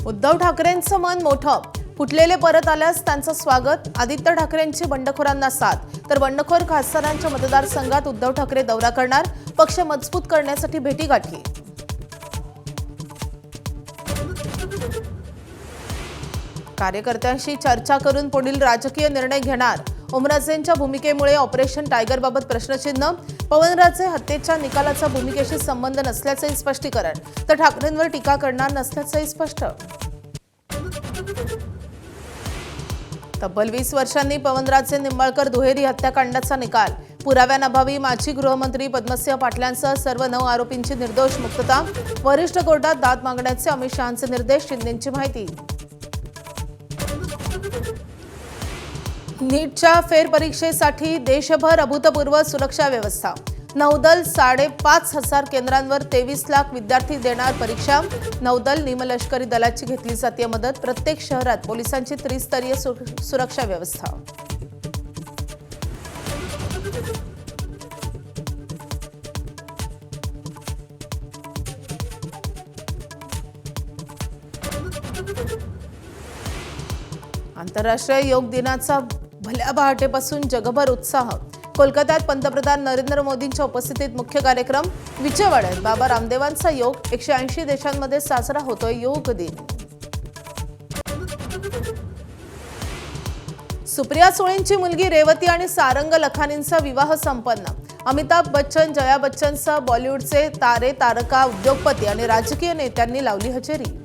उद्धव ठाकरेंचं मन मोठं. फुटलेले परत आल्यास त्यांचं स्वागत. आदित्य ठाकरेंची बंडखोरांना साथ. तर बंडखोर खासदारांच्या मतदारसंघात उद्धव ठाकरे दौरा करणार. पक्ष मजबूत करण्यासाठी भेटीगाठी. कार्यकर्त्यांशी चर्चा करून पुढील राजकीय निर्णय घेणार. ओमराजेंच्या भूमिकेमुळे ऑपरेशन टायगरबाबत प्रश्नचिन्ह. पवनराजे हत्येच्या निकालाचा भूमिकेशी संबंध नसल्याचे स्पष्टीकरण. तर ठाकरेंवर टीका करणार नसल्याचंही स्पष्ट. तब्बल 20 वर्षांनी पवनराजे निंबाळकर दुहेरी हत्याकांडाचा निकाल. पुराव्यांअभावी माजी गृहमंत्री पद्मसिंह पाटलांसह सर्व 9 आरोपींची निर्दोष मुक्तता. वरिष्ठ कोर्टात दाद मागण्याचे अमित शहांचे निर्देश. शिंदेंची माहिती. नीटच्या फेरपरीक्षेसाठी देशभर अभूतपूर्व सुरक्षा व्यवस्था. नौदल 5,500 केंद्रांवर 23 लाख विद्यार्थी देणार परीक्षा. नौदल निमलष्करी दलाची घेतली जाते मदत. प्रत्येक शहरात पोलिसांची त्रिस्तरीय सुरक्षा व्यवस्था. आंतरराष्ट्रीय योग दिनाचा भल्या पहाटेपासून जगभर उत्साह. कोलकात्यात पंतप्रधान नरेंद्र मोदींच्या उपस्थितीत मुख्य कार्यक्रम. विजयवाड्यात बाबा रामदेवांचा योग. 180 देशांमध्ये साजरा होतोय योग दिन. सुप्रिया सुळेंची मुलगी रेवती आणि सारंग लखानींचा विवाह संपन्न. अमिताभ बच्चन, जया बच्चनसह बॉलिवूडचे तारे, तारका, उद्योगपती आणि राजकीय नेत्यांनी लावली हजेरी.